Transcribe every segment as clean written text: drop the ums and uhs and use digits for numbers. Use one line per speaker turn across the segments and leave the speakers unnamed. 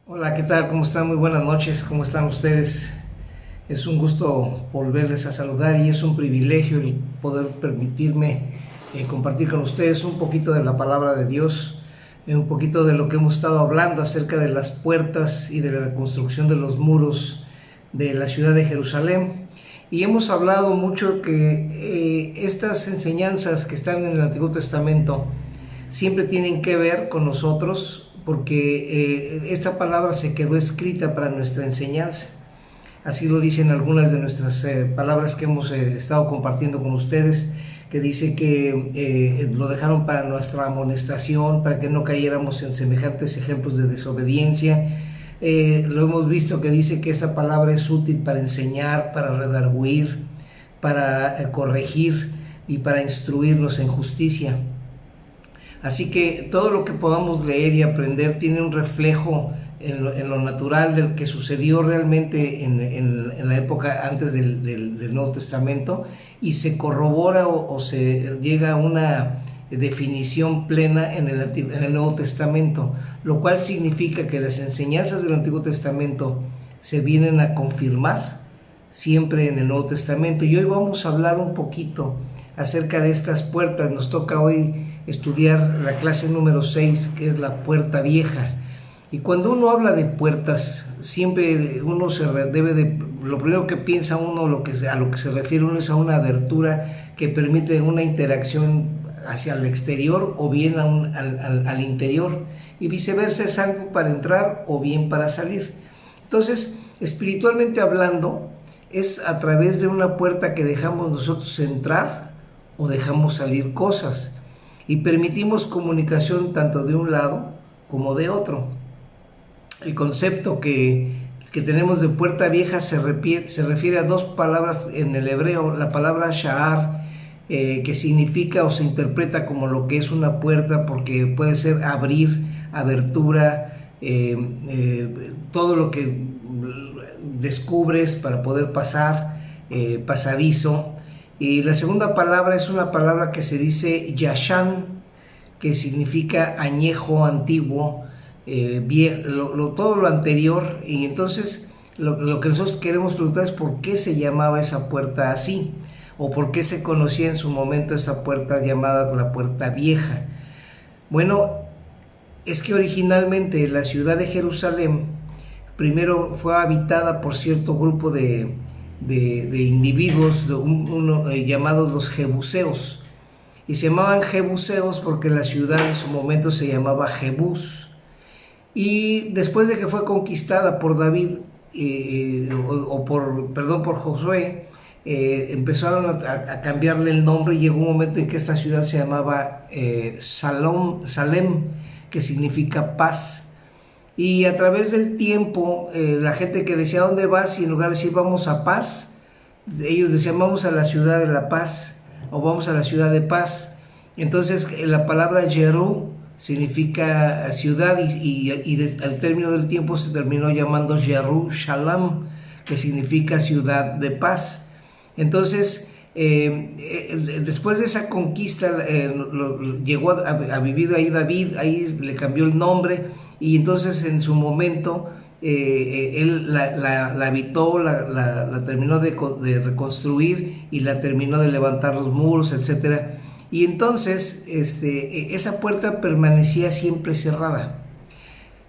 Hola, ¿qué tal? ¿Cómo están? Muy buenas noches. ¿Cómo están ustedes? Es un gusto volverles a saludar y es un privilegio el poder permitirme compartir con ustedes un poquito de la palabra de Dios, un poquito de lo que hemos estado hablando acerca de las puertas y de la reconstrucción de los muros de la ciudad de Jerusalén. Y hemos hablado mucho que estas enseñanzas que están en el Antiguo Testamento siempre tienen que ver con nosotros porque esta palabra se quedó escrita para nuestra enseñanza. Así lo dicen algunas de nuestras palabras que hemos estado compartiendo con ustedes, que dice que lo dejaron para nuestra amonestación, para que no cayéramos en semejantes ejemplos de desobediencia. Lo hemos visto que dice que esa palabra es útil para enseñar, para redarguir, para corregir y para instruirnos en justicia. Así que todo lo que podamos leer y aprender tiene un reflejo en lo natural del que sucedió realmente en la época antes del Nuevo Testamento, y se corrobora o se llega a una definición plena en el Nuevo Testamento, lo cual significa que las enseñanzas del Antiguo Testamento se vienen a confirmar siempre en el Nuevo Testamento. Y hoy vamos a hablar un poquito acerca de estas puertas. Nos toca hoy estudiar la clase número 6, que es la puerta vieja. Y cuando uno habla de puertas, siempre uno lo primero que piensa uno, a lo que se refiere uno, es a una abertura que permite una interacción hacia el exterior o bien al interior, y viceversa, es algo para entrar o bien para salir. Entonces, espiritualmente hablando, es a través de una puerta que dejamos nosotros entrar o dejamos salir cosas, y permitimos comunicación tanto de un lado como de otro. El concepto que tenemos de puerta vieja se refiere a dos palabras en el hebreo. La palabra sha'ar, que significa o se interpreta como lo que es una puerta, porque puede ser abrir, abertura, todo lo que descubres para poder pasar, pasadizo. Y la segunda palabra es una palabra que se dice yashan, que significa añejo, antiguo, todo lo anterior. Y entonces lo que nosotros queremos preguntar es por qué se llamaba esa puerta así, o por qué se conocía en su momento esa puerta llamada la puerta vieja. Bueno, es que originalmente la ciudad de Jerusalén primero fue habitada por cierto grupo de individuos llamados los jebuseos, y se llamaban jebuseos porque la ciudad en su momento se llamaba Jebús. Y después de que fue conquistada por David, por Josué, empezaron a cambiarle el nombre, y llegó un momento en que esta ciudad se llamaba Salem, que significa paz. Y a través del tiempo, la gente que decía ¿dónde vas? Y en lugar de decir vamos a paz, ellos decían vamos a la ciudad de la paz, o vamos a la ciudad de paz. Entonces la palabra Jerú significa ciudad, al término del tiempo se terminó llamando Jerusalén, que significa ciudad de paz. Entonces después de esa conquista llegó a vivir ahí David, ahí le cambió el nombre, y entonces en su momento él la habitó, la terminó de reconstruir, y la terminó de levantar los muros, etcétera. Y entonces esa puerta permanecía siempre cerrada.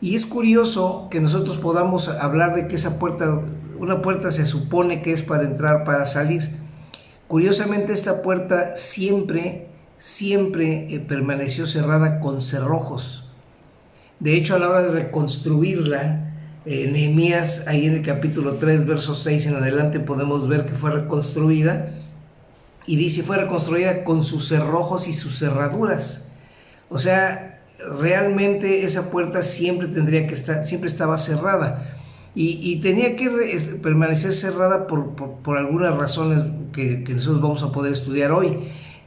Y es curioso que nosotros podamos hablar de que una puerta se supone que es para entrar, para salir. Curiosamente, esta puerta siempre permaneció cerrada con cerrojos. De hecho, a la hora de reconstruirla, Nehemías, ahí en el capítulo 3, versos 6 en adelante, podemos ver que fue reconstruida, y dice fue reconstruida con sus cerrojos y sus cerraduras. O sea, realmente esa puerta siempre estaba cerrada, y tenía que permanecer cerrada por algunas razones que nosotros vamos a poder estudiar hoy.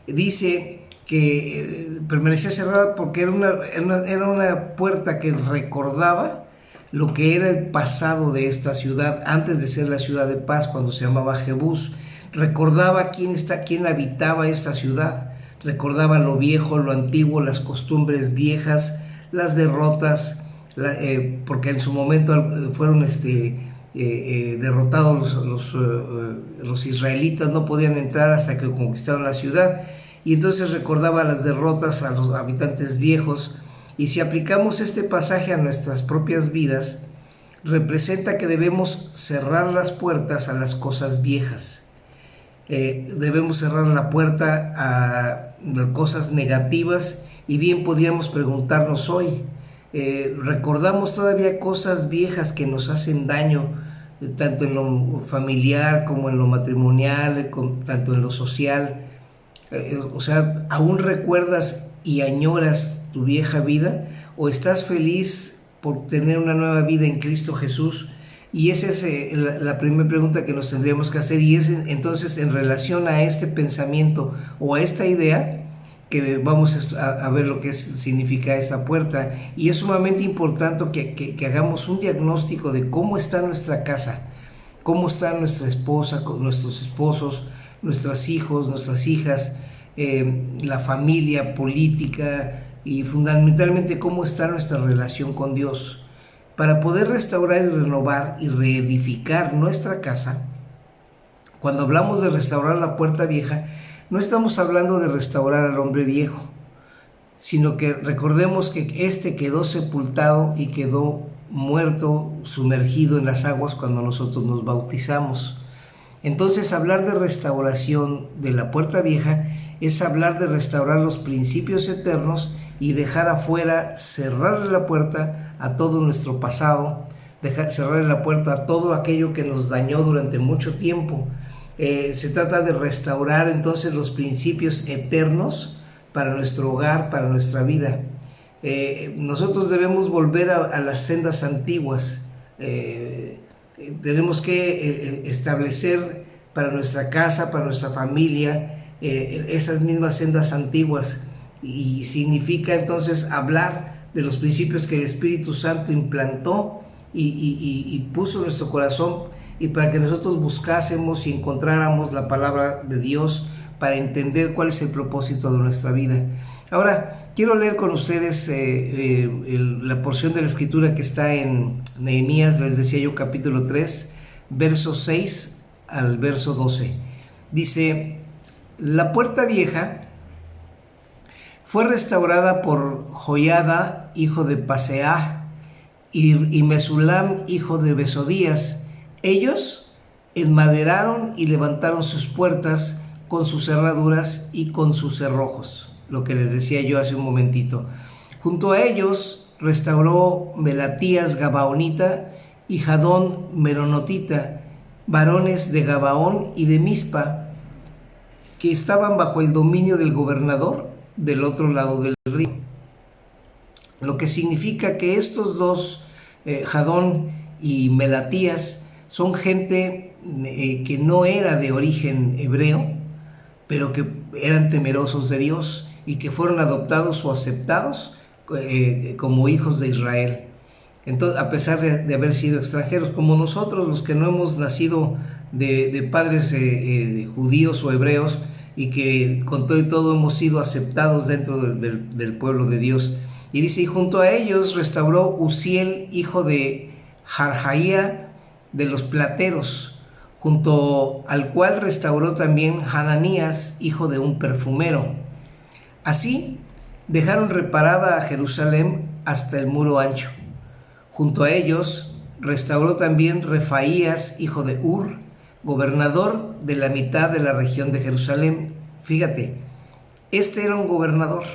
Dice que permanecía cerrada porque era una puerta que recordaba lo que era el pasado de esta ciudad antes de ser la ciudad de paz, cuando se llamaba Jebús. Recordaba quién habitaba esta ciudad, recordaba lo viejo, lo antiguo, las costumbres viejas, las derrotas, porque en su momento fueron derrotados los israelitas, no podían entrar hasta que conquistaron la ciudad, y entonces recordaba las derrotas a los habitantes viejos. Y si aplicamos este pasaje a nuestras propias vidas, representa que debemos cerrar las puertas a las cosas viejas. Debemos cerrar la puerta a cosas negativas, y bien podríamos preguntarnos hoy, ¿recordamos todavía cosas viejas que nos hacen daño, tanto en lo familiar como en lo matrimonial, tanto en lo social? O sea, ¿aún recuerdas y añoras tu vieja vida, o estás feliz por tener una nueva vida en Cristo Jesús? Y esa es la primera pregunta que nos tendríamos que hacer, y es entonces en relación a este pensamiento o a esta idea que vamos a ver lo que significa esta puerta. Y es sumamente importante que hagamos un diagnóstico de cómo está nuestra casa, cómo está nuestra esposa, nuestros esposos, nuestros hijos, nuestras hijas, la familia política, y fundamentalmente cómo está nuestra relación con Dios. Para poder restaurar y renovar y reedificar nuestra casa, cuando hablamos de restaurar la puerta vieja, no estamos hablando de restaurar al hombre viejo, sino que recordemos que éste quedó sepultado y quedó muerto, sumergido en las aguas cuando nosotros nos bautizamos. Entonces, hablar de restauración de la puerta vieja es hablar de restaurar los principios eternos y dejar afuera, cerrarle la puerta a todo nuestro pasado, cerrarle la puerta a todo aquello que nos dañó durante mucho tiempo. Se trata de restaurar entonces los principios eternos para nuestro hogar, para nuestra vida. Nosotros debemos volver a las sendas antiguas. Tenemos que establecer para nuestra casa, para nuestra familia, esas mismas sendas antiguas, y significa entonces hablar de los principios que el Espíritu Santo implantó y puso en nuestro corazón, y para que nosotros buscásemos y encontráramos la palabra de Dios para entender cuál es el propósito de nuestra vida. Ahora, quiero leer con ustedes la porción de la Escritura que está en Nehemías, les decía yo, capítulo 3, verso 6 al verso 12. Dice: la puerta vieja fue restaurada por Joiada, hijo de Paseah, y Mesulam, hijo de Besodías. Ellos enmaderaron y levantaron sus puertas con sus cerraduras y con sus cerrojos, lo que les decía yo hace un momentito. Junto a ellos restauró Melatías Gabaonita y Jadón Meronotita, varones de Gabaón y de Mizpa, que estaban bajo el dominio del gobernador del otro lado del río. Lo que significa que estos dos, Jadón y Melatías, son gente que no era de origen hebreo, pero que eran temerosos de Dios y que fueron adoptados o aceptados como hijos de Israel. Entonces, a pesar de haber sido extranjeros, como nosotros, los que no hemos nacido de padres judíos o hebreos, y que con todo y todo hemos sido aceptados dentro del pueblo de Dios. Y dice: y junto a ellos restauró Uziel, hijo de Harhaía, de los plateros, junto al cual restauró también Hananías, hijo de un perfumero. Así dejaron reparada a Jerusalén hasta el muro ancho. Junto a ellos restauró también Refaías, hijo de Ur, gobernador de la mitad de la región de Jerusalén. Fíjate, este era un gobernador,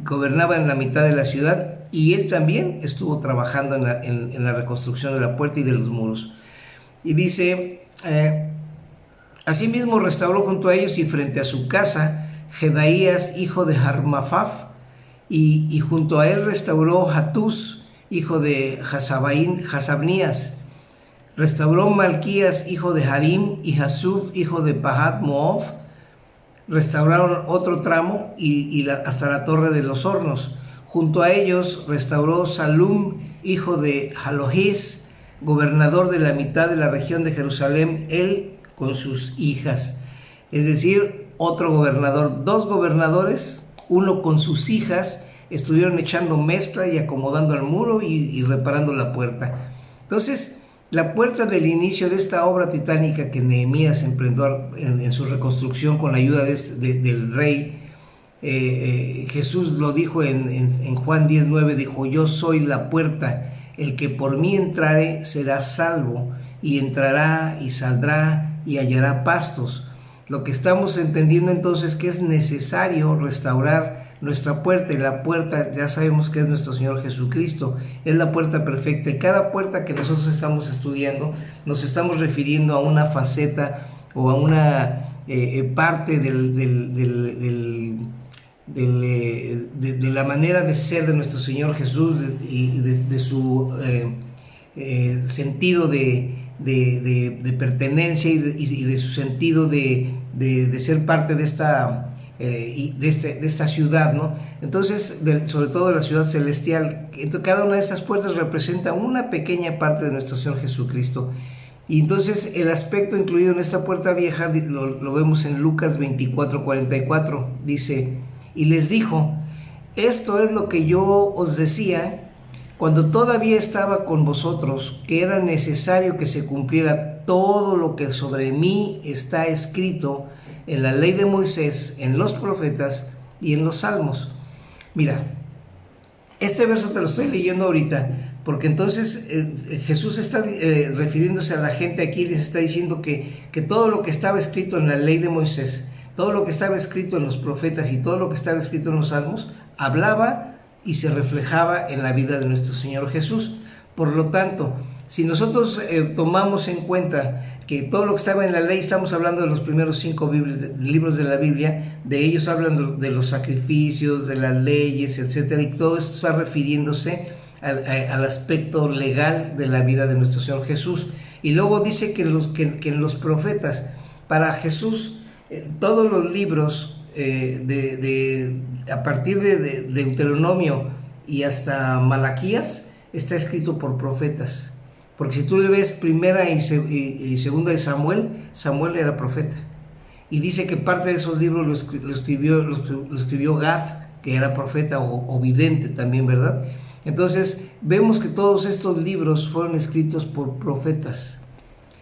gobernaba en la mitad de la ciudad, y él también estuvo trabajando en la reconstrucción de la puerta y de los muros. Y dice: asimismo restauró junto a ellos y frente a su casa Jedaías, hijo de Harmafaf, y junto a él restauró Hatús, hijo de Hasabnías. Restauró Malquías, hijo de Harim, y Hasuf, hijo de Pahat Moab. Restauraron otro tramo hasta la torre de los hornos. Junto a ellos restauró Salum, hijo de Jalojis, gobernador de la mitad de la región de Jerusalén, él con sus hijas. Es decir, otro gobernador, dos gobernadores, uno con sus hijas, estuvieron echando mezcla y acomodando el muro y reparando la puerta. Entonces, la puerta del inicio de esta obra titánica que Nehemías emprendió en su reconstrucción con la ayuda del rey, Jesús lo dijo en Juan 10:9, dijo: yo soy la puerta, el que por mí entrare será salvo, y entrará y saldrá y hallará pastos. Lo que estamos entendiendo entonces que es necesario restaurar nuestra puerta, y la puerta ya sabemos que es nuestro Señor Jesucristo, es la puerta perfecta, y cada puerta que nosotros estamos estudiando nos estamos refiriendo a una faceta o a una parte de la manera de ser de nuestro Señor Jesús y de su sentido de pertenencia y de su sentido de ser parte de esta ciudad, ¿no? Entonces, sobre todo de la ciudad celestial. Entonces, cada una de estas puertas representa una pequeña parte de nuestro Señor Jesucristo. Y entonces el aspecto incluido en esta puerta vieja lo vemos en Lucas 24:44. Dice: y les dijo: esto es lo que yo os decía cuando todavía estaba con vosotros, que era necesario que se cumpliera todo lo que sobre mí está escrito en la ley de Moisés, en los profetas y en los salmos. Mira, este verso te lo estoy leyendo ahorita, porque entonces Jesús está refiriéndose a la gente aquí, les está diciendo que todo lo que estaba escrito en la ley de Moisés, todo lo que estaba escrito en los profetas y todo lo que estaba escrito en los salmos, hablaba y se reflejaba en la vida de nuestro Señor Jesús. Por lo tanto, si nosotros tomamos en cuenta que todo lo que estaba en la ley, estamos hablando de los primeros 5 libros de la Biblia, de ellos hablan de los sacrificios, de las leyes, etcétera, y todo esto está refiriéndose al aspecto legal de la vida de nuestro Señor Jesús. Y luego dice que en los profetas, para Jesús, todos los libros a partir de Deuteronomio y hasta Malaquías está escrito por profetas. Porque si tú le ves primera y segunda de Samuel, Samuel era profeta. Y dice que parte de esos libros lo escribió Gad, que era profeta o vidente también, ¿verdad? Entonces vemos que todos estos libros fueron escritos por profetas.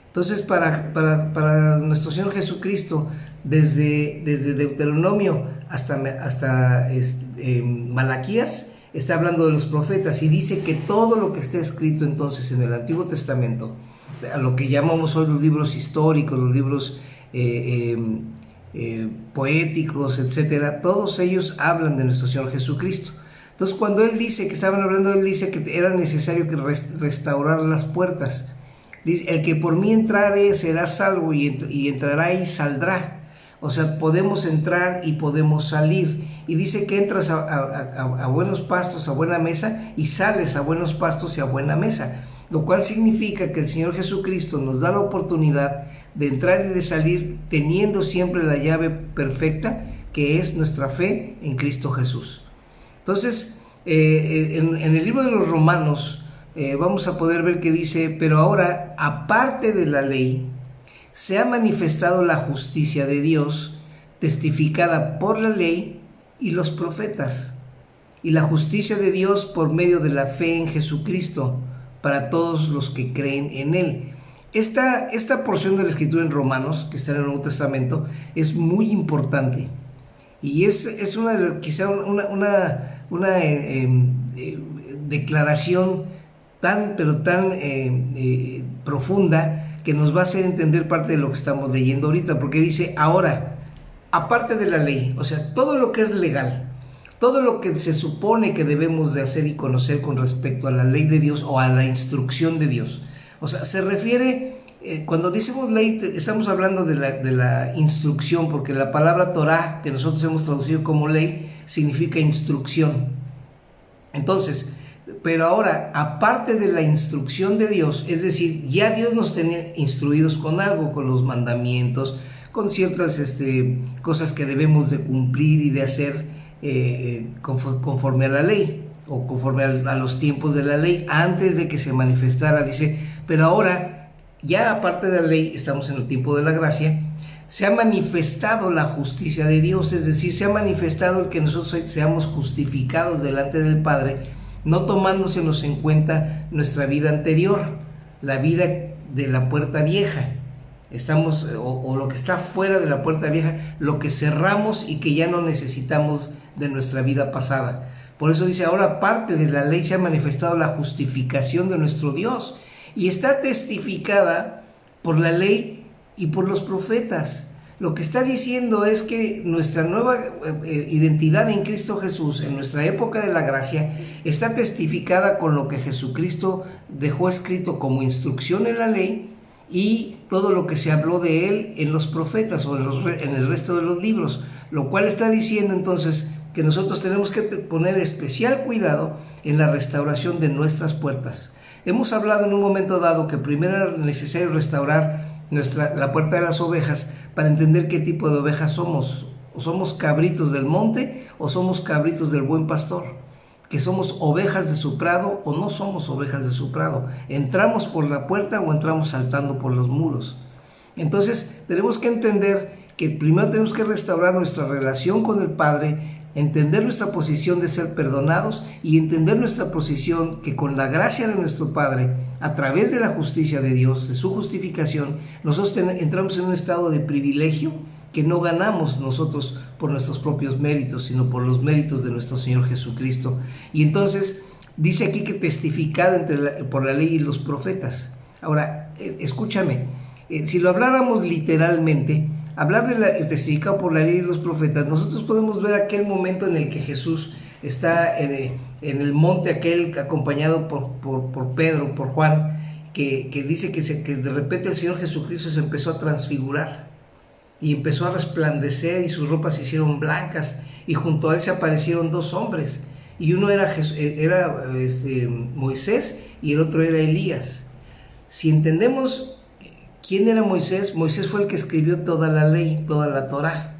Entonces para nuestro Señor Jesucristo, desde Deuteronomio hasta Malaquías, está hablando de los profetas, y dice que todo lo que está escrito entonces en el Antiguo Testamento, a lo que llamamos hoy los libros históricos, los libros poéticos, etcétera, todos ellos hablan de nuestro Señor Jesucristo. Entonces, cuando él dice que estaban hablando, él dice que era necesario que restaurar las puertas. Dice: el que por mí entrare será salvo, y entrará y saldrá. O sea, podemos entrar y podemos salir. Y dice que entras a buenos pastos, a buena mesa, y sales a buenos pastos y a buena mesa. Lo cual significa que el Señor Jesucristo nos da la oportunidad de entrar y de salir, teniendo siempre la llave perfecta, que es nuestra fe en Cristo Jesús. Entonces, en el libro de los Romanos vamos a poder ver que dice: pero ahora, aparte de la ley, se ha manifestado la justicia de Dios, testificada por la ley y los profetas, y la justicia de Dios por medio de la fe en Jesucristo, para todos los que creen en Él. Esta porción de la Escritura en Romanos, que está en el Nuevo Testamento, es muy importante, y es quizá una declaración tan profunda, que nos va a hacer entender parte de lo que estamos leyendo ahorita, porque dice: ahora, aparte de la ley, o sea, todo lo que es legal, todo lo que se supone que debemos de hacer y conocer con respecto a la ley de Dios o a la instrucción de Dios. O sea, se refiere, cuando decimos ley, estamos hablando de la instrucción, porque la palabra Torah, que nosotros hemos traducido como ley, significa instrucción. Entonces, pero ahora, aparte de la instrucción de Dios, es decir, ya Dios nos tenía instruidos con algo, con los mandamientos, con ciertas cosas que debemos de cumplir y de hacer conforme a la ley, o conforme a los tiempos de la ley, antes de que se manifestara. Dice: pero ahora, ya aparte de la ley, estamos en el tiempo de la gracia, se ha manifestado la justicia de Dios, es decir, se ha manifestado el que nosotros seamos justificados delante del Padre, no tomándosenos en cuenta nuestra vida anterior, la vida de la puerta vieja. Estamos, o lo que está fuera de la puerta vieja, lo que cerramos y que ya no necesitamos de nuestra vida pasada. Por eso dice, ahora parte de la ley se ha manifestado la justificación de nuestro Dios, y está testificada por la ley y por los profetas. Lo que está diciendo es que nuestra nueva identidad en Cristo Jesús, en nuestra época de la gracia, está testificada con lo que Jesucristo dejó escrito como instrucción en la ley, y todo lo que se habló de él en los profetas o en el resto de los libros, lo cual está diciendo entonces que nosotros tenemos que poner especial cuidado en la restauración de nuestras puertas. Hemos hablado en un momento dado que primero era necesario restaurar la puerta de las ovejas para entender qué tipo de ovejas somos. ¿O somos cabritos del monte o somos cabritos del buen pastor? Que somos ovejas de su prado o no somos ovejas de su prado. ¿Entramos por la puerta o entramos saltando por los muros? Entonces tenemos que entender que primero tenemos que restaurar nuestra relación con el Padre, entender nuestra posición de ser perdonados y entender nuestra posición que con la gracia de nuestro Padre, a través de la justicia de Dios, de su justificación, nosotros entramos en un estado de privilegio que no ganamos nosotros por nuestros propios méritos, sino por los méritos de nuestro Señor Jesucristo. Y entonces dice aquí que testificado por la ley y los profetas. Ahora, escúchame, si lo habláramos literalmente, hablar de testificado por la ley y los profetas, nosotros podemos ver aquel momento en el que Jesús está en el monte aquel, acompañado por Pedro, por Juan, que dice que de repente el Señor Jesucristo se empezó a transfigurar y empezó a resplandecer y sus ropas se hicieron blancas, y junto a él se aparecieron dos hombres, y uno era Moisés y el otro era Elías. Si entendemos quién era Moisés, Moisés fue el que escribió toda la ley, toda la Torá.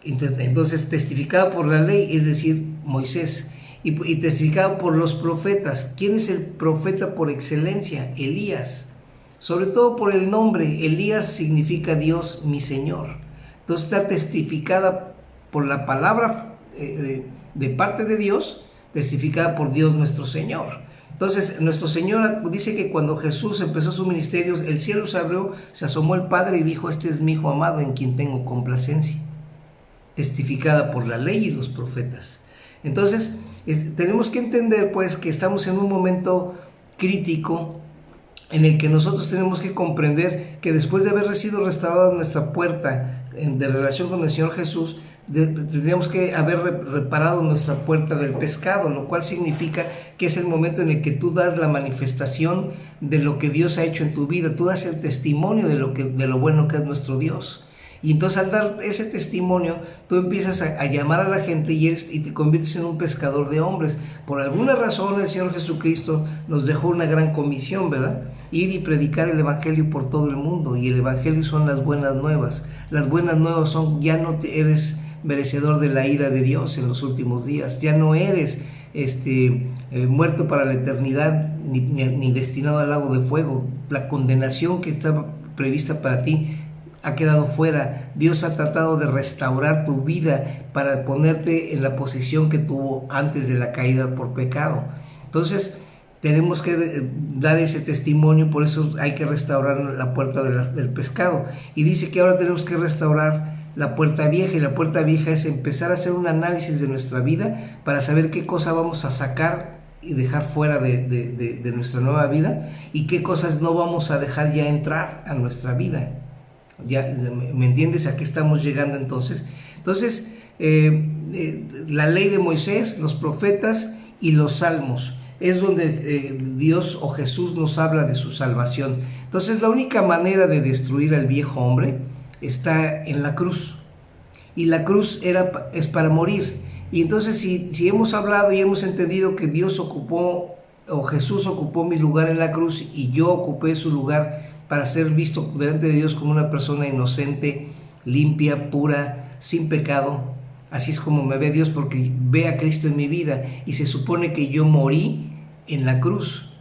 Entonces testificado por la ley, es decir, Moisés, y testificado por los profetas. ¿Quién es el profeta por excelencia? Elías. Sobre todo por el nombre, Elías significa Dios mi Señor. Entonces está testificada por la palabra de parte de Dios, testificada por Dios nuestro Señor. Entonces nuestro Señor dice que cuando Jesús empezó su ministerio, el cielo se abrió, se asomó el Padre y dijo, este es mi Hijo amado en quien tengo complacencia. Testificada por la ley y los profetas. Entonces tenemos que entender pues que estamos en un momento crítico en el que nosotros tenemos que comprender que después de haber sido restaurada nuestra puerta de relación con el Señor Jesús, tendríamos que haber reparado nuestra puerta del pecado, lo cual significa que es el momento en el que tú das la manifestación de lo que Dios ha hecho en tu vida, tú das el testimonio de lo bueno que es nuestro Dios. Y entonces al dar ese testimonio, tú empiezas a llamar a la gente y te conviertes en un pescador de hombres. Por alguna razón el Señor Jesucristo nos dejó una gran comisión, ¿verdad? Ir y predicar el Evangelio por todo el mundo. Y el Evangelio son las buenas nuevas. Las buenas nuevas son, ya no eres merecedor de la ira de Dios en los últimos días. Ya no eres muerto para la eternidad ni destinado al lago de fuego. La condenación que estaba prevista para ti ha quedado fuera. Dios ha tratado de restaurar tu vida para ponerte en la posición que tuvo antes de la caída por pecado. Entonces tenemos que dar ese testimonio, por eso hay que restaurar la puerta del pecado. Y dice que ahora tenemos que restaurar la puerta vieja, y la puerta vieja es empezar a hacer un análisis de nuestra vida para saber qué cosa vamos a sacar y dejar fuera de nuestra nueva vida, y qué cosas no vamos a dejar ya entrar a nuestra vida. ¿Ya me entiendes a qué estamos llegando entonces? Entonces, la ley de Moisés, los profetas y los salmos es donde Dios o Jesús nos habla de su salvación. Entonces, la única manera de destruir al viejo hombre está en la cruz, y la cruz es para morir. Y entonces, si hemos hablado y hemos entendido que Dios ocupó, o Jesús ocupó mi lugar en la cruz, y yo ocupé su lugar para ser visto delante de Dios como una persona inocente, limpia, pura, sin pecado. Así es como me ve Dios, porque ve a Cristo en mi vida, y se supone que yo morí en la cruz.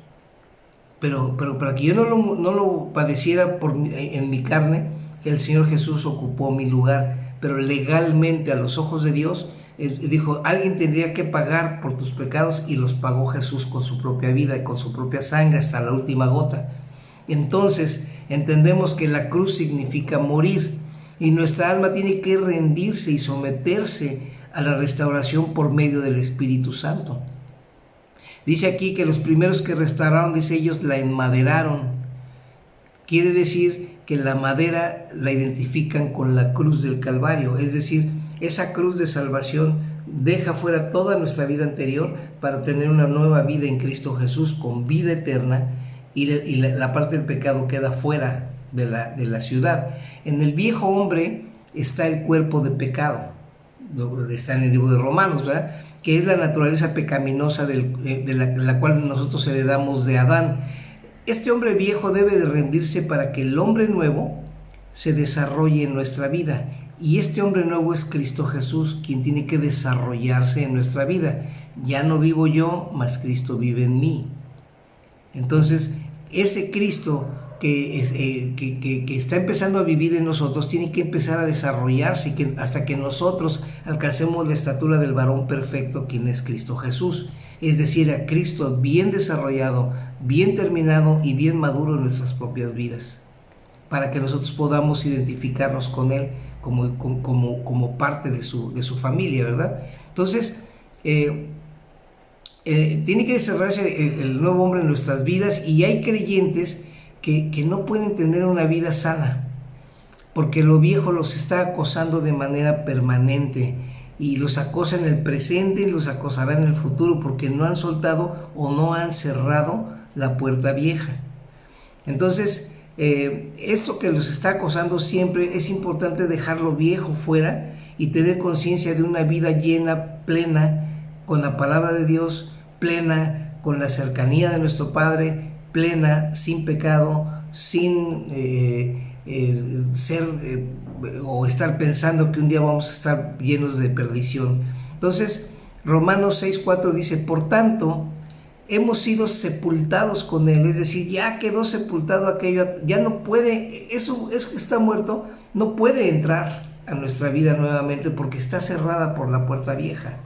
Pero para que yo no lo padeciera en mi carne, que el Señor Jesús ocupó mi lugar, pero legalmente a los ojos de Dios, dijo, alguien tendría que pagar por tus pecados, y los pagó Jesús con su propia vida y con su propia sangre hasta la última gota. Entonces entendemos que la cruz significa morir, y nuestra alma tiene que rendirse y someterse a la restauración por medio del Espíritu Santo. Dice aquí que los primeros que restauraron, dice, ellos la enmaderaron. Quiere decir que la madera la identifican con la cruz del Calvario, es decir, esa cruz de salvación deja fuera toda nuestra vida anterior para tener una nueva vida en Cristo Jesús con vida eterna, y la parte del pecado queda fuera de la ciudad. En el viejo hombre está el cuerpo de pecado, está en el libro de Romanos, ¿verdad?, que es la naturaleza pecaminosa de la cual nosotros heredamos de Adán. Este hombre viejo debe de rendirse para que el hombre nuevo se desarrolle en nuestra vida. Y este hombre nuevo es Cristo Jesús, quien tiene que desarrollarse en nuestra vida. Ya no vivo yo, mas Cristo vive en mí. Entonces, ese Cristo que está empezando a vivir en nosotros tiene que empezar a desarrollarse hasta que nosotros alcancemos la estatura del varón perfecto, quien es Cristo Jesús. Es decir, a Cristo bien desarrollado, bien terminado y bien maduro en nuestras propias vidas, para que nosotros podamos identificarnos con Él como parte de su familia, ¿verdad? Entonces, tiene que desarrollarse el nuevo hombre en nuestras vidas, y hay creyentes que no pueden tener una vida sana, porque lo viejo los está acosando de manera permanente, y los acosa en el presente y los acosará en el futuro, porque no han soltado o no han cerrado la puerta vieja. Entonces, esto que los está acosando siempre, es importante dejarlo viejo fuera y tener conciencia de una vida llena, plena, con la palabra de Dios, plena con la cercanía de nuestro Padre, plena, sin pecado, sin o estar pensando que un día vamos a estar llenos de perdición. Entonces, Romanos 6:4 dice, por tanto, hemos sido sepultados con Él, es decir, ya quedó sepultado aquello, ya no puede, eso que está muerto, no puede entrar a nuestra vida nuevamente porque está cerrada por la puerta vieja.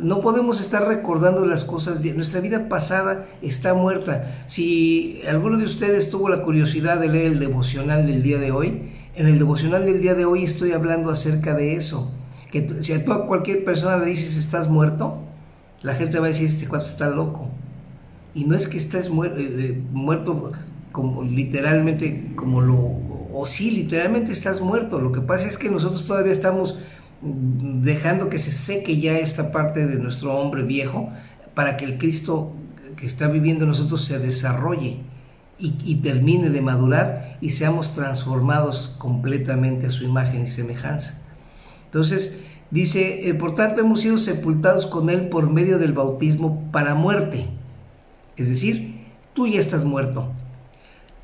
No podemos estar recordando las cosas bien. Nuestra vida pasada está muerta. Si alguno de ustedes tuvo la curiosidad de leer el devocional del día de hoy, en el devocional del día de hoy estoy hablando acerca de eso, que si a cualquier persona le dices estás muerto, la gente va a decir este cuate está loco. Y no es que estés muerto como literalmente, o sí, literalmente estás muerto. Lo que pasa es que nosotros todavía estamos dejando que se seque ya esta parte de nuestro hombre viejo, para que el Cristo que está viviendo en nosotros se desarrolle y termine de madurar y seamos transformados completamente a su imagen y semejanza. Entonces dice, por tanto hemos sido sepultados con Él por medio del bautismo para muerte, es decir, tú ya estás muerto,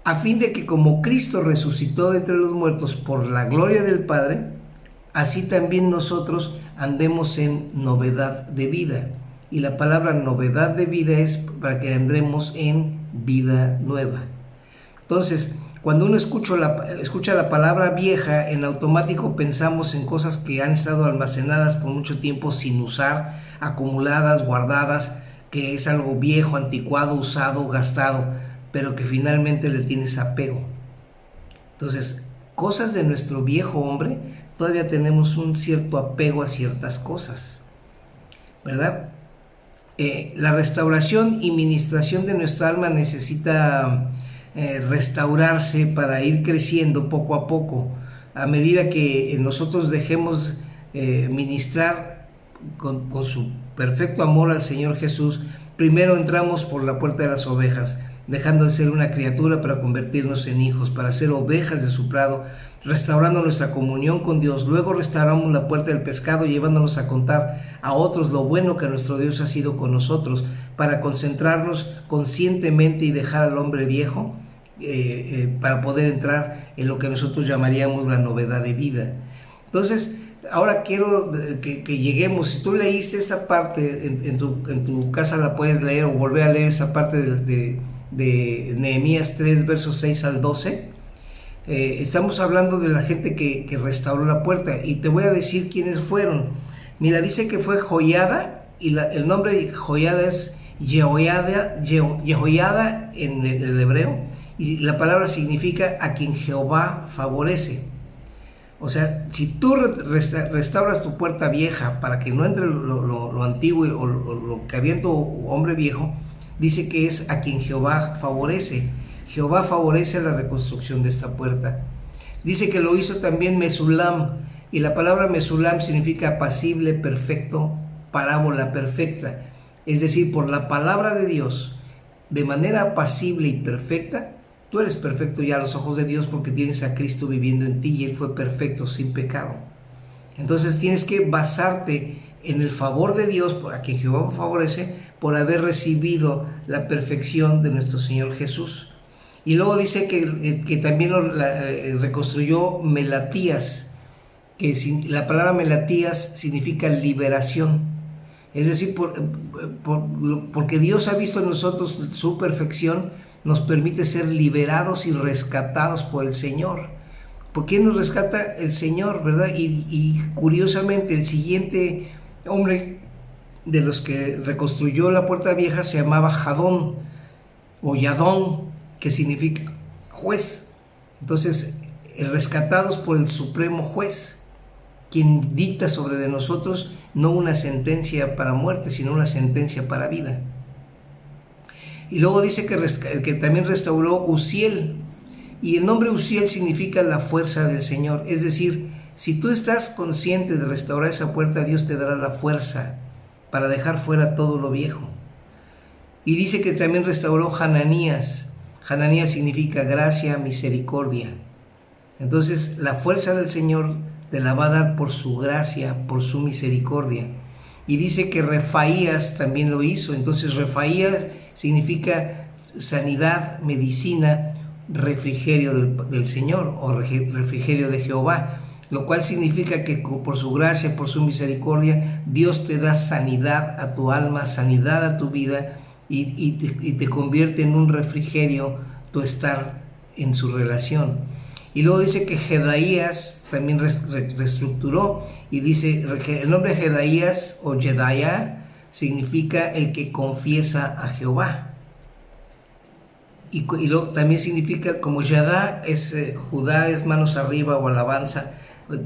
a fin de que como Cristo resucitó de entre los muertos por la gloria del Padre, así también nosotros andemos en novedad de vida. Y la palabra novedad de vida es para que andremos en vida nueva. Entonces, cuando uno escucha la palabra vieja, en automático pensamos en cosas que han estado almacenadas por mucho tiempo sin usar, acumuladas, guardadas, que es algo viejo, anticuado, usado, gastado, pero que finalmente le tienes apego. Entonces, cosas de nuestro viejo hombre, todavía tenemos un cierto apego a ciertas cosas, ¿verdad? La restauración y ministración de nuestra alma necesita restaurarse para ir creciendo poco a poco. A medida que nosotros dejemos ministrar con su perfecto amor al Señor Jesús, primero entramos por la puerta de las ovejas, dejando de ser una criatura para convertirnos en hijos, para ser ovejas de su prado, restaurando nuestra comunión con Dios. Luego restauramos la puerta del pescado, llevándonos a contar a otros lo bueno que nuestro Dios ha sido con nosotros, para concentrarnos conscientemente y dejar al hombre viejo, para poder entrar en lo que nosotros llamaríamos la novedad de vida. Entonces, ahora quiero que lleguemos. Si tú leíste esta parte en tu casa, la puedes leer o volver a leer esa parte de Nehemías 3, versos 6 al 12. Estamos hablando de la gente que restauró la puerta, y te voy a decir quiénes fueron. Mira, dice que fue Joiada, y el nombre de Joiada es Jehoiada en el hebreo, y la palabra significa a quien Jehová favorece. O sea, si tú restauras tu puerta vieja para que no entre lo antiguo o lo que había en tu hombre viejo, dice que es a quien Jehová favorece. Jehová favorece la reconstrucción de esta puerta. Dice que lo hizo también Mesulam, y la palabra Mesulam significa apacible, perfecto, parábola perfecta. Es decir, por la palabra de Dios, de manera apacible y perfecta, tú eres perfecto ya a los ojos de Dios, porque tienes a Cristo viviendo en ti y Él fue perfecto, sin pecado. Entonces tienes que basarte en el favor de Dios, a quien Jehová favorece, por haber recibido la perfección de nuestro Señor Jesús. Y luego dice que también reconstruyó Melatías, que la palabra Melatías significa liberación. Es decir, porque Dios ha visto en nosotros su perfección, nos permite ser liberados y rescatados por el Señor. ¿Por qué nos rescata el Señor, verdad? Y curiosamente, el siguiente hombre de los que reconstruyó la puerta vieja se llamaba Jadón o Yadón, que significa juez. Entonces, rescatados por el supremo juez, quien dicta sobre de nosotros no una sentencia para muerte, sino una sentencia para vida. Y luego dice que también restauró Uziel, y el nombre Uziel significa la fuerza del Señor. Es decir, si tú estás consciente de restaurar esa puerta, Dios te dará la fuerza para dejar fuera todo lo viejo. Y dice que también restauró Hananías. Hananías significa gracia, misericordia. Entonces, la fuerza del Señor te la va a dar por su gracia, por su misericordia. Y dice que Refaías también lo hizo. Entonces, Refaías significa sanidad, medicina, refrigerio del Señor, o refrigerio de Jehová, lo cual significa que por su gracia, por su misericordia, Dios te da sanidad a tu alma, sanidad a tu vida, y te convierte en un refrigerio tu estar en su relación. Y luego dice que Jedaías también reestructuró, y dice que el nombre Jedaías o Jedaya significa el que confiesa a Jehová. Y luego también significa, como Yadá es Judá, es manos arriba o alabanza,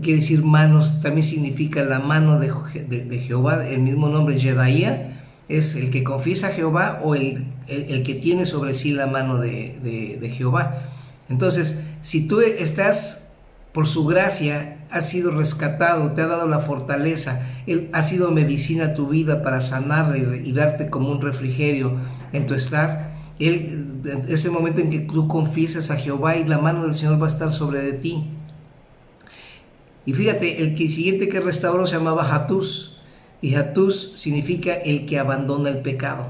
quiere decir manos, también significa la mano de Jehová. El mismo nombre Jedaía es el que confiesa a Jehová, o el que tiene sobre sí la mano de Jehová. Entonces, si tú estás, por su gracia, has sido rescatado, te ha dado la fortaleza, Él ha sido medicina a tu vida para sanarla y darte como un refrigerio en tu estar, ese momento en que tú confiesas a Jehová, y la mano del Señor va a estar sobre de ti. Y fíjate, el siguiente que restauró se llamaba Hatús, y Hatús significa el que abandona el pecado.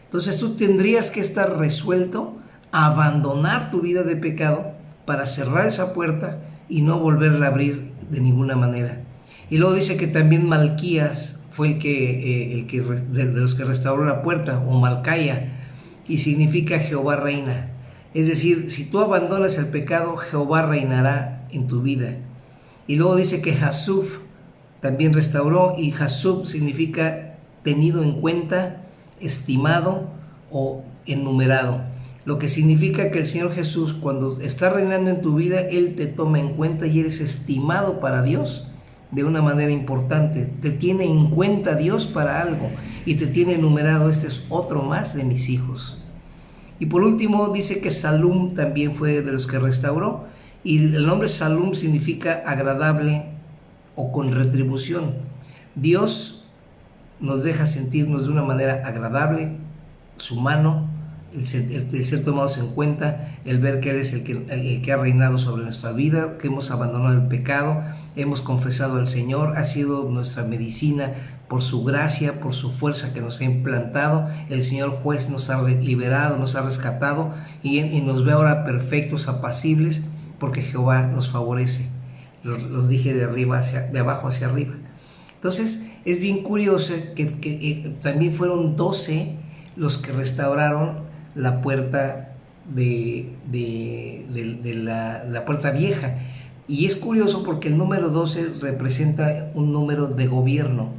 Entonces tú tendrías que estar resuelto a abandonar tu vida de pecado para cerrar esa puerta y no volverla a abrir de ninguna manera. Y luego dice que también Malquías fue el que de los que restauró la puerta, o Malcaya, y significa Jehová reina. Es decir, si tú abandonas el pecado, Jehová reinará en tu vida. Y luego dice que Jasub también restauró, y Jasub significa tenido en cuenta, estimado o enumerado. Lo que significa que el Señor Jesús, cuando está reinando en tu vida, Él te toma en cuenta y eres estimado para Dios de una manera importante. Te tiene en cuenta Dios para algo y te tiene enumerado: este es otro más de mis hijos. Y por último dice que Salum también fue de los que restauró, y el nombre Salum significa agradable o con retribución. Dios nos deja sentirnos de una manera agradable, su mano, el ser tomados en cuenta, el ver que Él es el que ha reinado sobre nuestra vida, que hemos abandonado el pecado, hemos confesado al Señor, ha sido nuestra medicina por su gracia, por su fuerza que nos ha implantado. El Señor juez nos ha liberado, nos ha rescatado, y nos ve ahora perfectos, apacibles, porque Jehová nos favorece. Los dije de abajo hacia arriba. Entonces es bien curioso que también fueron 12 los que restauraron la puerta la puerta vieja. Y es curioso porque el número 12 representa un número de gobierno.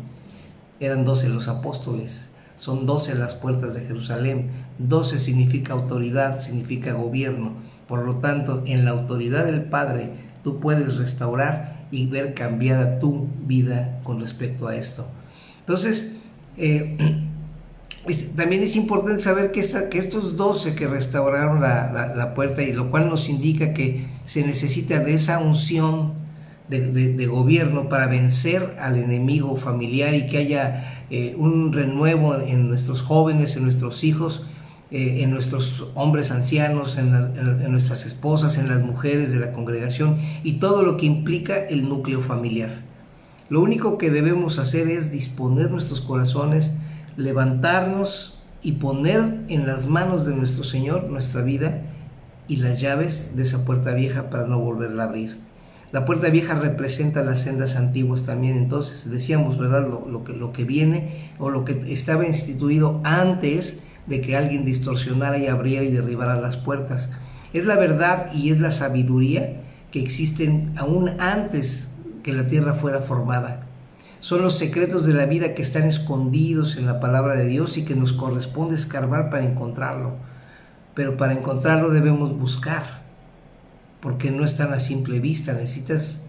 Eran 12 los apóstoles, son 12 las puertas de Jerusalén. 12 significa autoridad, significa gobierno. Por lo tanto, en la autoridad del Padre, tú puedes restaurar y ver cambiada tu vida con respecto a esto. Entonces, también es importante saber que estos 12 que restauraron la puerta, y lo cual nos indica que se necesita de esa unción de gobierno para vencer al enemigo familiar y que haya un renuevo en nuestros jóvenes, en nuestros hijos, en nuestros hombres ancianos, en nuestras esposas, en las mujeres de la congregación y todo lo que implica el núcleo familiar. Lo único que debemos hacer es disponer nuestros corazones, levantarnos y poner en las manos de nuestro Señor nuestra vida y las llaves de esa puerta vieja para no volverla a abrir. La puerta vieja representa las sendas antiguas también. Entonces decíamos, ¿verdad? Lo que viene o lo que estaba instituido antes de que alguien distorsionara y abriera y derribara las puertas. Es la verdad y es la sabiduría que existen aún antes que la tierra fuera formada. Son los secretos de la vida que están escondidos en la palabra de Dios y que nos corresponde escarbar para encontrarlo. Pero para encontrarlo debemos buscar, porque no están a simple vista. Necesitas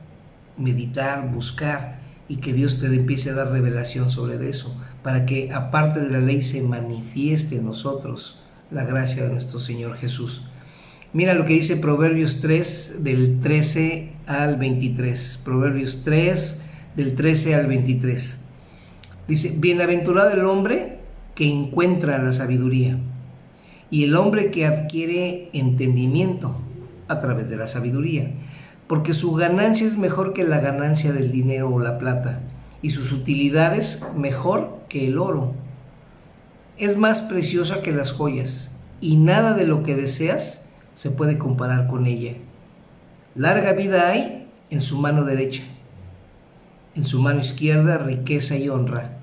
meditar, buscar y que Dios te empiece a dar revelación sobre eso, para que aparte de la ley se manifieste en nosotros la gracia de nuestro Señor Jesús. Mira lo que dice Proverbios 3 del 13 al 23. Proverbios 3 del 13 al 23. Dice: bienaventurado el hombre que encuentra la sabiduría y el hombre que adquiere entendimiento a través de la sabiduría, porque su ganancia es mejor que la ganancia del dinero o la plata, y sus utilidades mejor que el oro. Es más preciosa que las joyas, y nada de lo que deseas se puede comparar con ella. Larga vida hay en su mano derecha, en su mano izquierda riqueza y honra.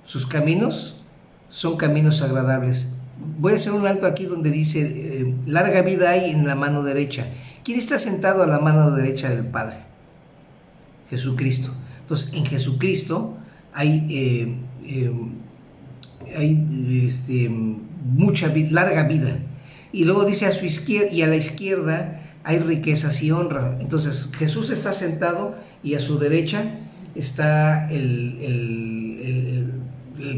Sus caminos son caminos agradables. Voy a hacer un alto aquí donde dice larga vida hay en la mano derecha. ¿Quién está sentado a la mano derecha del Padre? Jesucristo. Entonces, en Jesucristo hay mucha larga vida. Y luego dice a su izquierda y a la izquierda hay riquezas y honra. Entonces, Jesús está sentado y a su derecha está el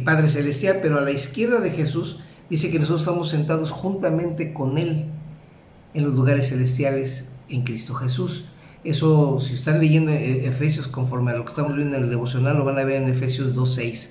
Padre Celestial, pero a la izquierda de Jesús dice que nosotros estamos sentados juntamente con Él en los lugares celestiales en Cristo Jesús. Eso, si están leyendo Efesios conforme a lo que estamos viendo en el devocional, lo van a ver en Efesios 2:6.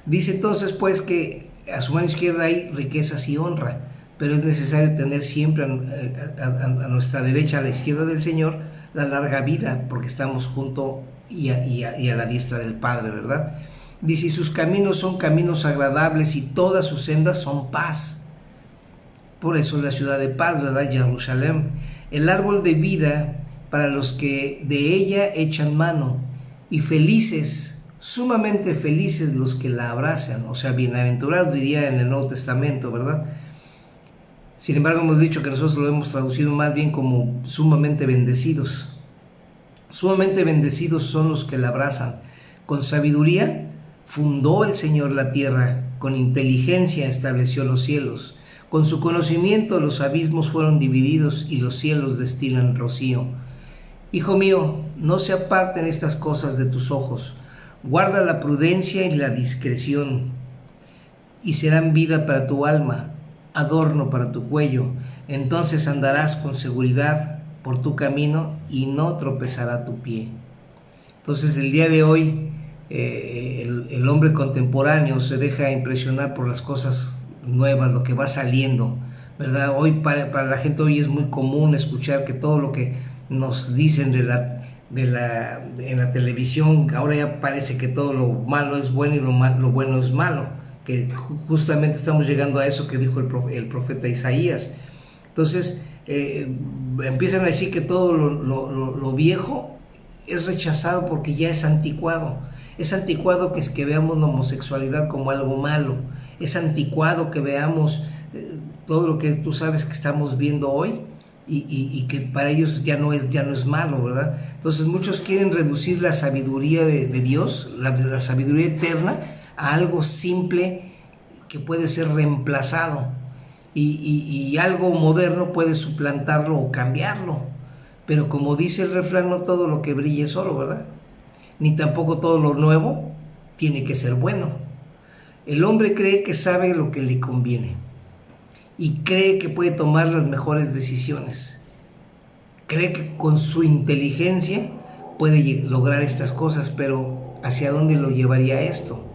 Dice entonces pues que a su mano izquierda hay riquezas y honra, pero es necesario tener siempre a nuestra derecha, a la izquierda del Señor, la larga vida, porque estamos junto y a la diestra del Padre, ¿verdad? Dice: y sus caminos son caminos agradables y todas sus sendas son paz. Por eso es la ciudad de paz, ¿verdad? Jerusalén. El árbol de vida para los que de ella echan mano, y felices, sumamente felices los que la abrazan. O sea, bienaventurados diría en el Nuevo Testamento, ¿verdad? Sin embargo, hemos dicho que nosotros lo hemos traducido más bien como sumamente bendecidos. Sumamente bendecidos son los que la abrazan. Con sabiduría fundó el Señor la tierra, con inteligencia estableció los cielos. Con su conocimiento los abismos fueron divididos y los cielos destilan rocío. Hijo mío, no se aparten estas cosas de tus ojos. Guarda la prudencia y la discreción, y serán vida para tu alma, adorno para tu cuello. Entonces andarás con seguridad por tu camino y no tropezará tu pie. Entonces, el día de hoy, el hombre contemporáneo se deja impresionar por las cosas nuevas, lo que va saliendo, ¿verdad? Hoy para la gente hoy es muy común escuchar que todo lo que nos dicen en la televisión, ahora ya parece que todo lo malo es bueno y lo bueno es malo, que justamente estamos llegando a eso que dijo el profeta Isaías. Entonces empiezan a decir que todo lo viejo es rechazado porque ya es anticuado. Es anticuado que veamos la homosexualidad como algo malo. Es anticuado que veamos todo lo que tú sabes que estamos viendo hoy y que para ellos ya no es malo, ¿verdad? Entonces muchos quieren reducir la sabiduría de Dios, la sabiduría eterna, a algo simple que puede ser reemplazado y algo moderno puede suplantarlo o cambiarlo. Pero como dice el refrán, no todo lo que brille es oro, ¿verdad? Ni tampoco todo lo nuevo tiene que ser bueno. El hombre cree que sabe lo que le conviene y cree que puede tomar las mejores decisiones. Cree que con su inteligencia puede lograr estas cosas, pero ¿hacia dónde lo llevaría esto?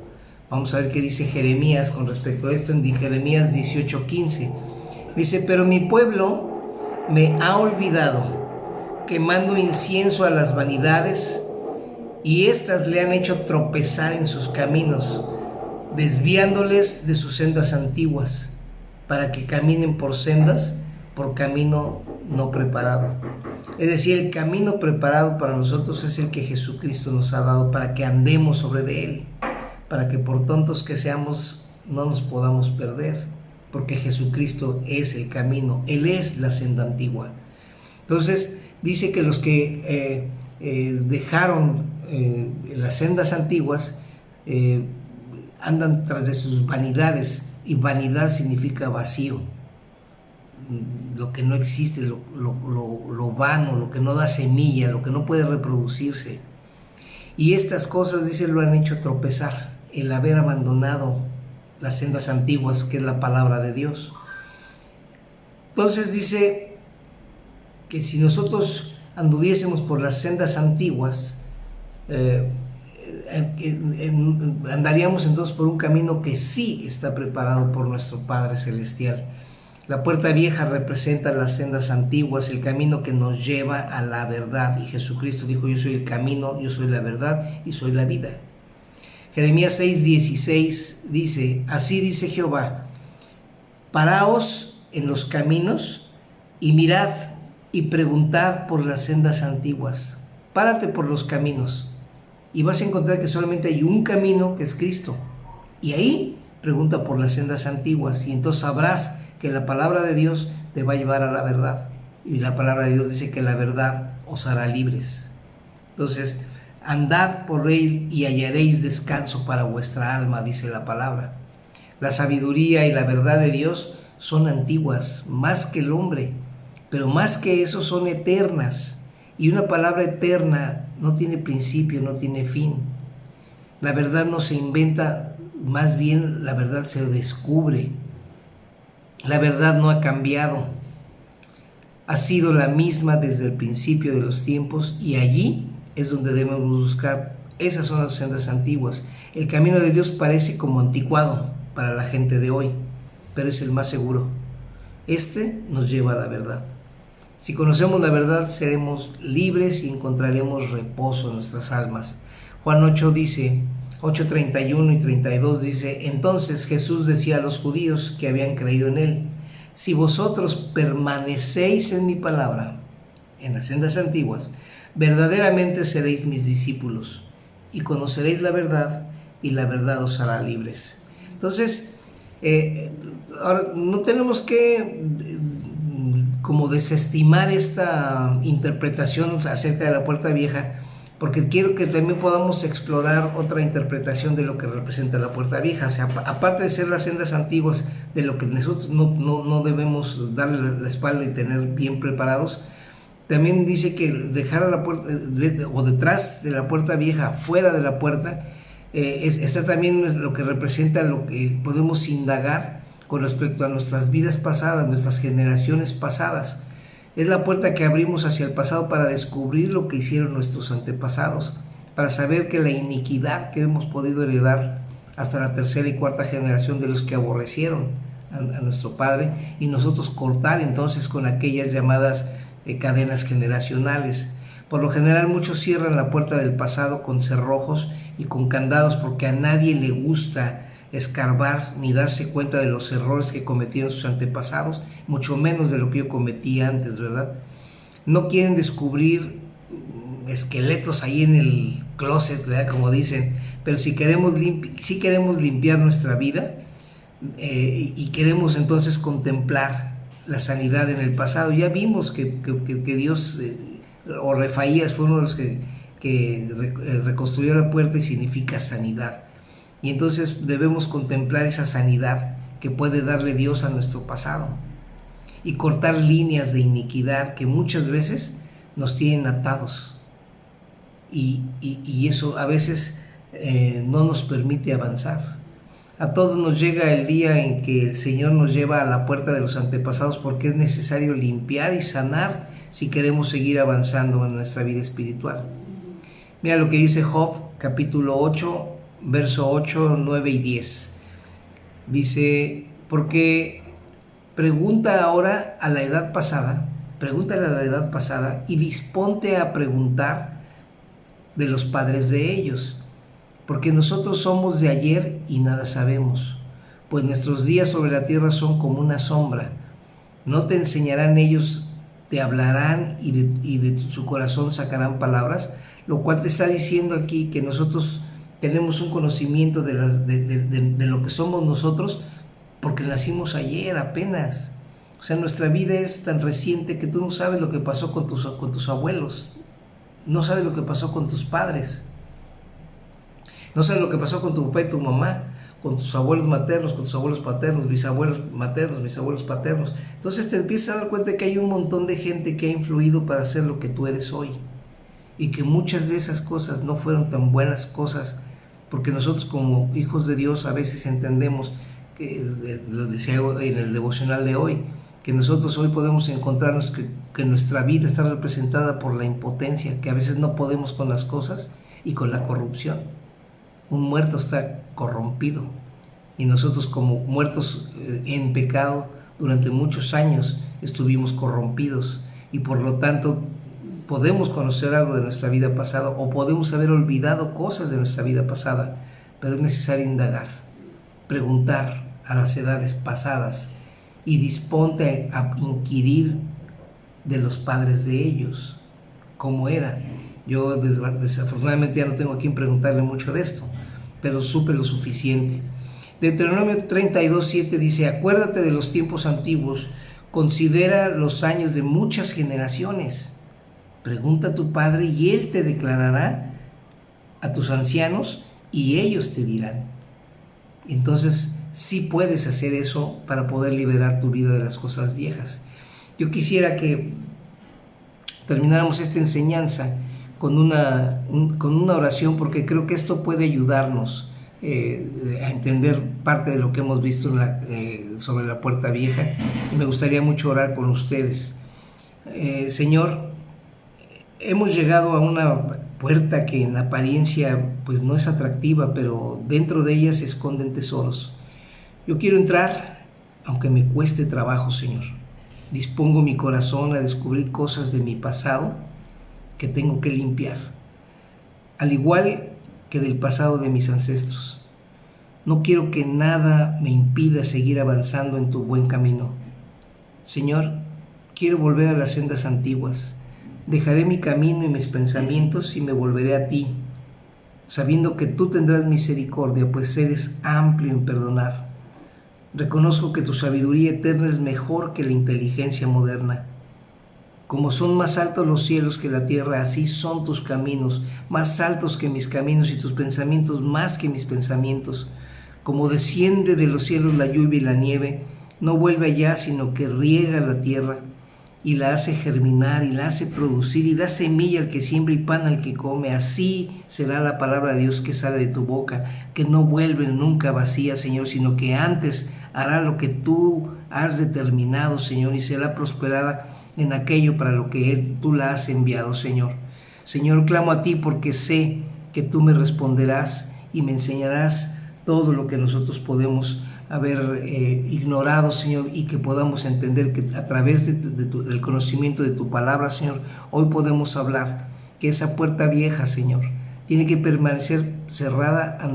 Vamos a ver qué dice Jeremías con respecto a esto en Jeremías 18:15. Dice: pero mi pueblo me ha olvidado, quemando incienso a las vanidades, y éstas le han hecho tropezar en sus caminos, desviándoles de sus sendas antiguas, para que caminen por sendas, por camino no preparado. Es decir, el camino preparado para nosotros es el que Jesucristo nos ha dado para que andemos sobre de él, para que por tontos que seamos no nos podamos perder, porque Jesucristo es el camino, Él es la senda antigua. Entonces dice que los que dejaron las sendas antiguas andan tras de sus vanidades, y vanidad significa vacío, lo que no existe, lo vano, lo que no da semilla, lo que no puede reproducirse. Y estas cosas, dice, lo han hecho tropezar, el haber abandonado las sendas antiguas, que es la palabra de Dios. Entonces dice que si nosotros anduviésemos por las sendas antiguas, andaríamos entonces por un camino que sí está preparado por nuestro Padre Celestial. La puerta vieja representa las sendas antiguas, el camino que nos lleva a la verdad. Y Jesucristo dijo: yo soy el camino, yo soy la verdad y soy la vida. Jeremías 6:16 dice: así dice Jehová, paraos en los caminos y mirad y preguntad por las sendas antiguas. Párate por los caminos y vas a encontrar que solamente hay un camino, que es Cristo. Y ahí pregunta por las sendas antiguas, y entonces sabrás que la palabra de Dios te va a llevar a la verdad. Y la palabra de Dios dice que la verdad os hará libres. Entonces, andad por él y hallaréis descanso para vuestra alma, dice la palabra. La sabiduría y la verdad de Dios son antiguas, más que el hombre, pero más que eso son eternas. Y una palabra eterna no tiene principio, no tiene fin. La verdad no se inventa, más bien la verdad se descubre. La verdad no ha cambiado, ha sido la misma desde el principio de los tiempos, y allí es donde debemos buscar. Esas son las sendas antiguas. El camino de Dios parece como anticuado para la gente de hoy, pero es el más seguro. Este nos lleva a la verdad. Si conocemos la verdad, seremos libres y encontraremos reposo en nuestras almas. Juan 8 dice, 8:31 y 32 dice: entonces Jesús decía a los judíos que habían creído en él: si vosotros permanecéis en mi palabra, en las sendas antiguas, verdaderamente seréis mis discípulos y conoceréis la verdad, y la verdad os hará libres. Entonces, ahora no tenemos que como desestimar esta interpretación acerca de la puerta vieja, porque quiero que también podamos explorar otra interpretación de lo que representa la puerta vieja. O sea, aparte de ser las sendas antiguas, de lo que nosotros no debemos darle la espalda y tener bien preparados, también dice que dejar a la puerta, o detrás de la puerta vieja, fuera de la puerta, está también lo que representa lo que podemos indagar con respecto a nuestras vidas pasadas, nuestras generaciones pasadas. Es la puerta que abrimos hacia el pasado para descubrir lo que hicieron nuestros antepasados, para saber que la iniquidad que hemos podido heredar hasta la tercera y cuarta generación de los que aborrecieron a nuestro Padre, y nosotros cortar entonces con aquellas llamadas cadenas generacionales. Por lo general muchos cierran la puerta del pasado con cerrojos y con candados, porque a nadie le gusta escarbar ni darse cuenta de los errores que cometieron sus antepasados, mucho menos de lo que yo cometí antes, ¿verdad? No quieren descubrir esqueletos ahí en el closet, ¿verdad? Como dicen, pero si queremos limpiar nuestra vida, y queremos entonces contemplar la sanidad en el pasado. Ya vimos que Dios, o Refaías fue uno de los que reconstruyó la puerta y significa sanidad. Y entonces debemos contemplar esa sanidad que puede darle Dios a nuestro pasado y cortar líneas de iniquidad que muchas veces nos tienen atados, y eso a veces no nos permite avanzar. A todos nos llega el día en que el Señor nos lleva a la puerta de los antepasados, porque es necesario limpiar y sanar si queremos seguir avanzando en nuestra vida espiritual. Mira lo que dice Job, capítulo 8, verso 8, 9 y 10. Dice, porque pregúntale a la edad pasada y disponte a preguntar de los padres de ellos, porque nosotros somos de ayer y nada sabemos, pues nuestros días sobre la tierra son como una sombra. No te enseñarán ellos, te hablarán y de su corazón sacarán palabras, lo cual te está diciendo aquí que nosotros tenemos un conocimiento de lo que somos nosotros, porque nacimos ayer apenas. O sea, nuestra vida es tan reciente que tú no sabes lo que pasó con tus abuelos, no sabes lo que pasó con tus padres, no sabes lo que pasó con tu papá y tu mamá, con tus abuelos maternos, con tus abuelos paternos, bisabuelos maternos, bisabuelos paternos. Entonces te empiezas a dar cuenta que hay un montón de gente que ha influido para ser lo que tú eres hoy, y que muchas de esas cosas no fueron tan buenas cosas, porque nosotros como hijos de Dios a veces entendemos, que lo decía en el devocional de hoy, que nosotros hoy podemos encontrarnos que nuestra vida está representada por la impotencia, que a veces no podemos con las cosas, y con la corrupción. Un muerto está corrompido, y nosotros como muertos en pecado durante muchos años estuvimos corrompidos, y por lo tanto podemos conocer algo de nuestra vida pasada, o podemos haber olvidado cosas de nuestra vida pasada, pero es necesario indagar, preguntar a las edades pasadas, y disponte a inquirir de los padres de ellos, cómo era. Yo desafortunadamente ya no tengo a quien preguntarle mucho de esto, pero supe lo suficiente. Deuteronomio 32:7 dice, acuérdate de los tiempos antiguos, considera los años de muchas generaciones. Pregunta a tu padre y él te declarará, a tus ancianos y ellos te dirán. Entonces sí puedes hacer eso para poder liberar tu vida de las cosas viejas. Yo quisiera que termináramos esta enseñanza con una oración, porque creo que esto puede ayudarnos a entender parte de lo que hemos visto sobre la puerta vieja, y me gustaría mucho orar con ustedes. Señor, hemos llegado a una puerta que en apariencia pues no es atractiva, pero dentro de ella se esconden tesoros. Yo quiero entrar, aunque me cueste trabajo, Señor. Dispongo mi corazón a descubrir cosas de mi pasado que tengo que limpiar, al igual que del pasado de mis ancestros. No quiero que nada me impida seguir avanzando en tu buen camino. Señor, quiero volver a las sendas antiguas. Dejaré mi camino y mis pensamientos y me volveré a ti, sabiendo que tú tendrás misericordia, pues eres amplio en perdonar. Reconozco que tu sabiduría eterna es mejor que la inteligencia moderna. Como son más altos los cielos que la tierra, así son tus caminos, más altos que mis caminos, y tus pensamientos más que mis pensamientos. Como desciende de los cielos la lluvia y la nieve, no vuelve allá, sino que riega la tierra y la hace germinar y la hace producir, y da semilla al que siembra y pan al que come. Así será la palabra de Dios que sale de tu boca, que no vuelve nunca vacía, Señor, sino que antes hará lo que tú has determinado, Señor, y será prosperada en aquello para lo que tú la has enviado, Señor. Señor, clamo a ti porque sé que tú me responderás y me enseñarás todo lo que nosotros podemos haber ignorado, Señor, y que podamos entender que a través del conocimiento de tu palabra, Señor, hoy podemos hablar que esa puerta vieja, Señor, tiene que permanecer cerrada a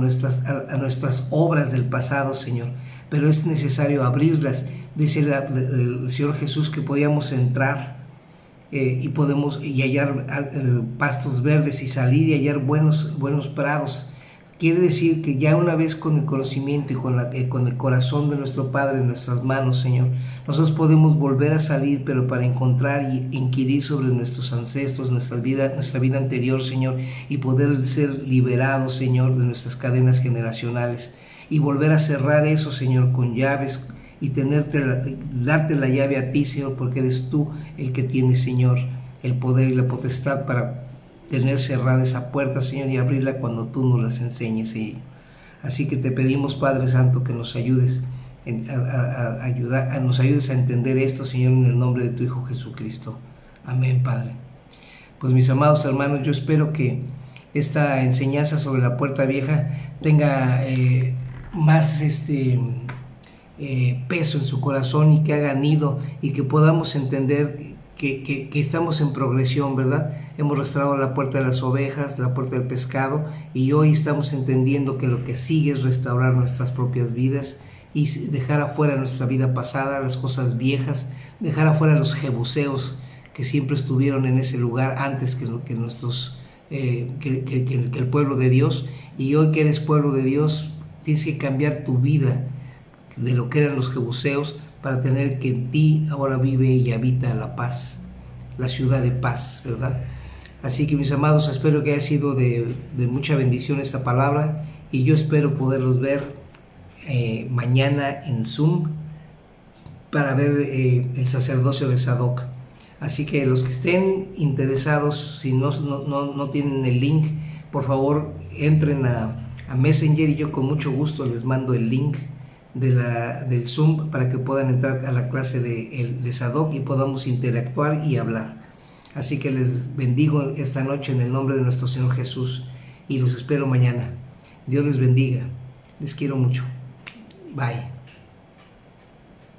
nuestras obras del pasado, Señor, pero es necesario abrirlas. Dice el Señor Jesús que podíamos entrar y hallar pastos verdes, y salir y hallar buenos prados. quiere decir que ya una vez con el conocimiento y con el corazón de nuestro Padre en nuestras manos, Señor, nosotros podemos volver a salir, pero para encontrar y inquirir sobre nuestros ancestros, nuestra vida anterior, Señor, y poder ser liberados, Señor, de nuestras cadenas generacionales y volver a cerrar eso, Señor, con llaves y darte la llave a ti, Señor, porque eres tú el que tienes, Señor, el poder y la potestad para tener cerrada esa puerta, Señor, y abrirla cuando tú nos las enseñes, Señor. Así que te pedimos, Padre Santo, que nos ayudes nos ayudes a entender esto, Señor, en el nombre de tu Hijo Jesucristo. Amén, Padre. Pues mis amados hermanos, yo espero que esta enseñanza sobre la puerta vieja tenga más peso en su corazón y que haga nido y que podamos entender que estamos en progresión, ¿verdad? Hemos restaurado la puerta de las ovejas, la puerta del pescado, y hoy estamos entendiendo que lo que sigue es restaurar nuestras propias vidas y dejar afuera nuestra vida pasada, las cosas viejas, dejar afuera los jebuseos que siempre estuvieron en ese lugar antes que el pueblo de Dios. Y hoy que eres pueblo de Dios, tienes que cambiar tu vida de lo que eran los jebuseos para tener que en ti ahora vive y habita la paz, la ciudad de paz, ¿verdad? Así que mis amados, espero que haya sido de mucha bendición esta palabra, y yo espero poderlos ver mañana en Zoom para ver el sacerdocio de Sadoc. Así que los que estén interesados, si no tienen el link, por favor entren a Messenger y yo con mucho gusto les mando el link del Zoom para que puedan entrar a la clase de Sadoc y podamos interactuar y hablar. Así que les bendigo esta noche en el nombre de nuestro Señor Jesús y los espero mañana. Dios les bendiga. Les quiero mucho. Bye.